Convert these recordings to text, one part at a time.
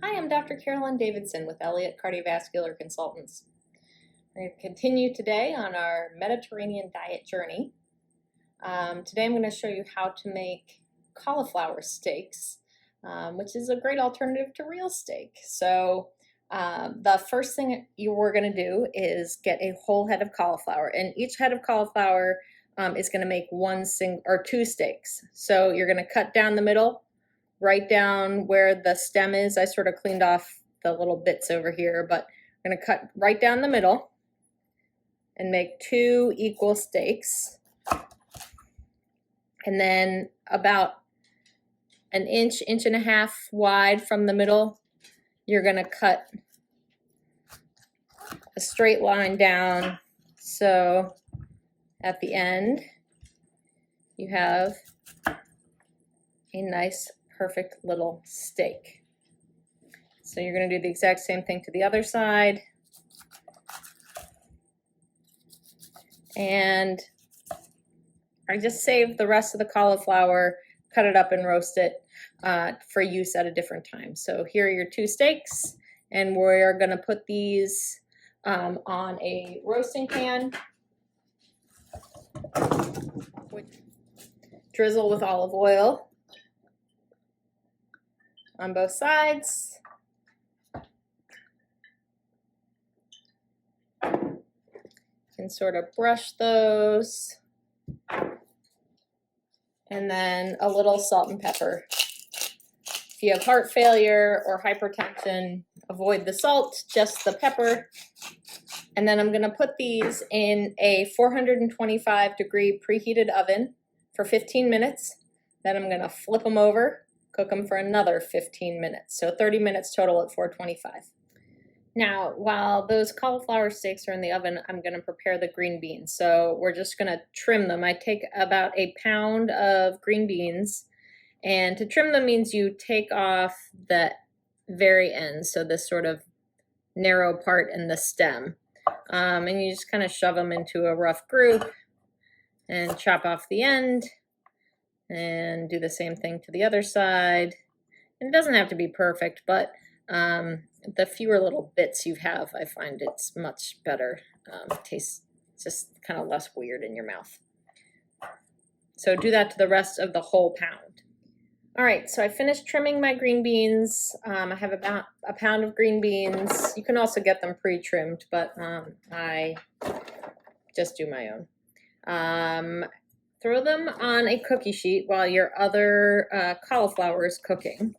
Hi, I'm Dr. Carolyn Davidson with Elliot Cardiovascular Consultants. We're going to continue today on our Mediterranean diet journey. Today I'm going to show you how to make cauliflower steaks, which is a great alternative to real steak. So the first thing we're going to do is get a whole head of cauliflower, and each head of cauliflower is going to make two steaks. So you're going to cut down the middle, right down where the stem is. I sort of cleaned off the little bits over here, but I'm going to cut right down the middle and make two equal steaks. And then about an inch, inch and a half wide from the middle, you're going to cut a straight line down. So at the end, you have a nice perfect little steak. So you're going to do the exact same thing to the other side. And I just saved the rest of the cauliflower, cut it up and roast it for use at a different time. So here are your two steaks, and we're going to put these on a roasting pan. Drizzle with olive oil on both sides. And sort of brush those. And then a little salt and pepper. If you have heart failure or hypertension, avoid the salt, just the pepper. And then I'm going to put these in a 425-degree preheated oven for 15 minutes. Then I'm going to flip them over, cook them for another 15 minutes. So 30 minutes total at 425. Now, while those cauliflower steaks are in the oven, I'm going to prepare the green beans. So we're just going to trim them. I take about a pound of green beans, and to trim them means you take off the very end, so this sort of narrow part in the stem, and you just kind of shove them into a rough group and chop off the end, and do the same thing to the other side. And it doesn't have to be perfect, but the fewer little bits you have, I find it's much better. Tastes just kind of less weird in your mouth. So do that to the rest of the whole pound. All right, so I finished trimming my green beans. I have about a pound of green beans. You can also get them pre-trimmed, but I just do my own. Throw them on a cookie sheet while your other cauliflower is cooking.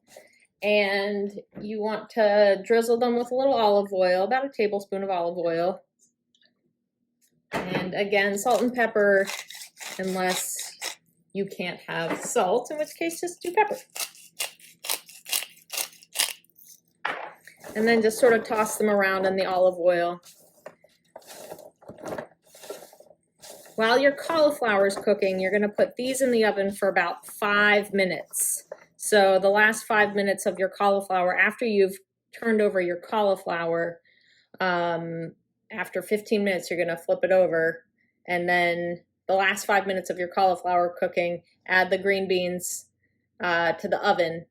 And you want to drizzle them with a little olive oil, about a tablespoon of olive oil. And again, salt and pepper, unless you can't have salt, in which case just do pepper. And then just sort of toss them around in the olive oil. While your cauliflower is cooking, you're going to put these in the oven for about 5 minutes. So the last 5 minutes of your cauliflower, after you've turned over your cauliflower, after 15 minutes, you're going to flip it over. And then the last 5 minutes of your cauliflower cooking, add the green beans to the oven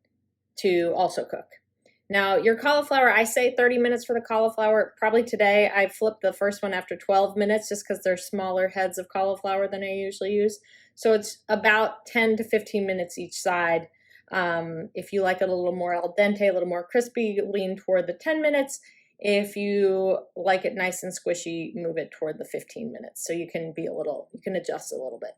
to also cook. Now your cauliflower, I say 30 minutes for the cauliflower. Probably today I flipped the first one after 12 minutes just because they're smaller heads of cauliflower than I usually use. So it's about 10 to 15 minutes each side. If you like it a little more al dente, a little more crispy, lean toward the 10 minutes. If you like it nice and squishy, move it toward the 15 minutes. So you can adjust a little bit.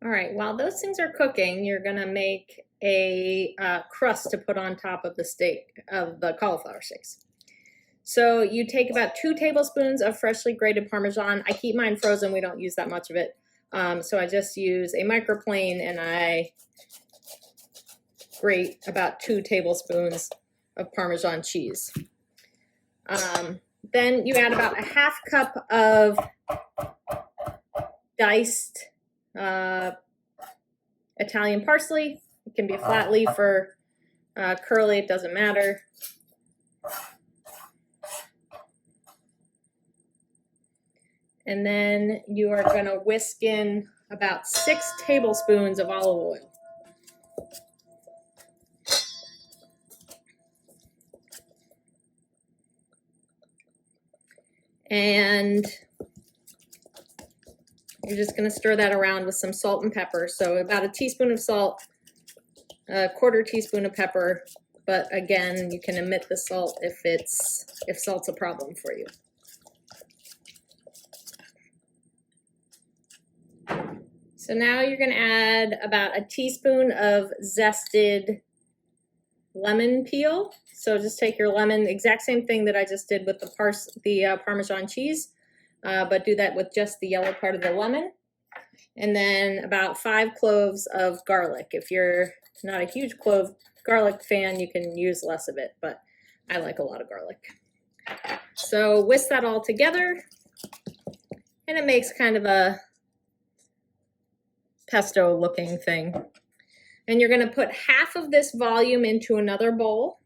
All right, while those things are cooking, you're gonna make a crust to put on top of the cauliflower steaks. So you take about 2 tablespoons of freshly grated Parmesan. I keep mine frozen, we don't use that much of it. So I just use a microplane and I grate about 2 tablespoons of Parmesan cheese. Then you add about a half cup of diced Italian parsley. It can be a flat leaf or curly, it doesn't matter. And then you are going to whisk in about 6 tablespoons of olive oil. And you're just going to stir that around with some salt and pepper. So about a teaspoon of salt, a quarter teaspoon of pepper, but again, you can omit the salt if salt's a problem for you. So now you're going to add about a teaspoon of zested lemon peel. So just take your lemon, exact same thing that I just did with the Parmesan cheese, but do that with just the yellow part of the lemon. And then about 5 cloves of garlic. If you're not a huge clove garlic fan, you can use less of it, but I like a lot of garlic. So whisk that all together, and it makes kind of a pesto looking thing. And you're going to put half of this volume into another bowl.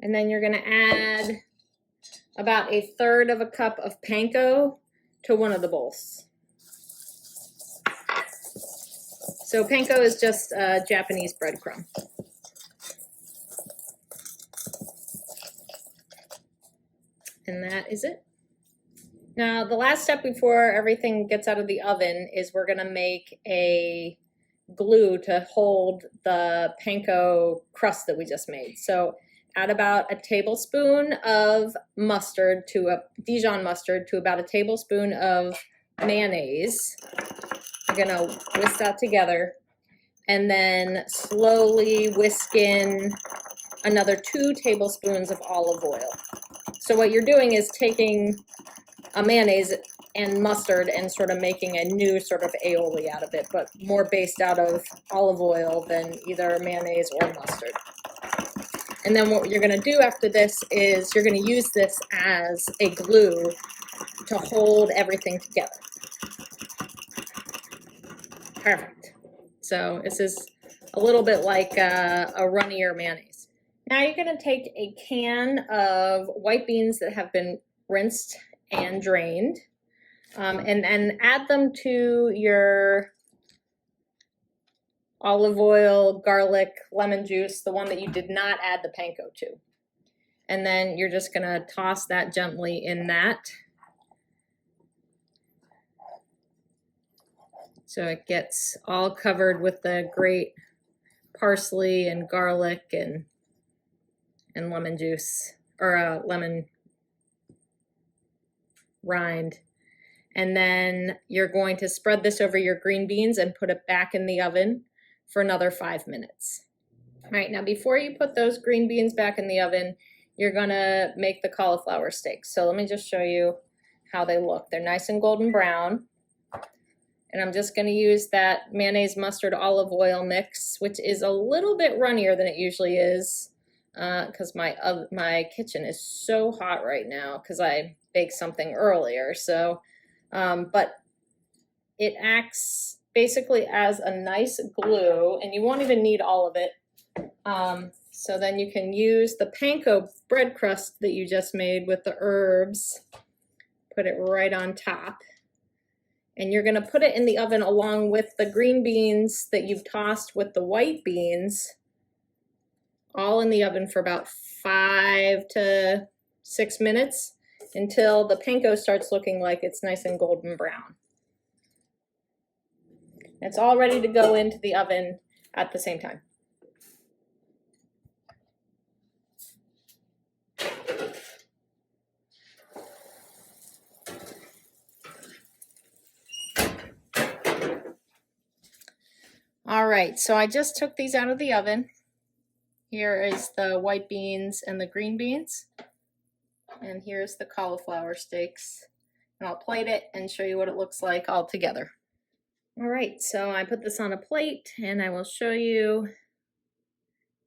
And then you're going to add about 1/3 of a cup of panko to one of the bowls. So panko is just Japanese breadcrumb. And that is it. Now, the last step before everything gets out of the oven is we're going to make a glue to hold the panko crust that we just made. So add about a tablespoon of mustard Dijon mustard to about a tablespoon of mayonnaise. You're going to whisk that together, and then slowly whisk in another 2 tablespoons of olive oil. So what you're doing is taking a mayonnaise and mustard and sort of making a new sort of aioli out of it, but more based out of olive oil than either mayonnaise or mustard. And then what you're going to do after this is you're going to use this as a glue to hold everything together. Perfect. So this is a little bit like a runnier mayonnaise. Now you're going to take a can of white beans that have been rinsed and drained, and then add them to your olive oil, garlic, lemon juice, the one that you did not add the panko to. And then you're just going to toss that gently in that. So it gets all covered with the great parsley and garlic and lemon juice, or lemon rind. And then you're going to spread this over your green beans and put it back in the oven for another 5 minutes. All right, now before you put those green beans back in the oven, you're gonna make the cauliflower steak. So let me just show you how they look. They're nice and golden brown. And I'm just gonna use that mayonnaise, mustard, olive oil mix, which is a little bit runnier than it usually is, because my kitchen is so hot right now because I baked something earlier. So, but it acts basically as a nice glue, and you won't even need all of it. So then you can use the panko bread crust that you just made with the herbs, put it right on top. And you're going to put it in the oven along with the green beans that you've tossed with the white beans, all in the oven for about 5 to 6 minutes until the panko starts looking like it's nice and golden brown. It's all ready to go into the oven at the same time. All right, so I just took these out of the oven. Here is the white beans and the green beans. And here's the cauliflower steaks. And I'll plate it and show you what it looks like all together. All right, so I put this on a plate and I will show you.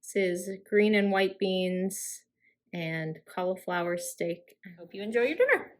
This is green and white beans and cauliflower steak. I hope you enjoy your dinner.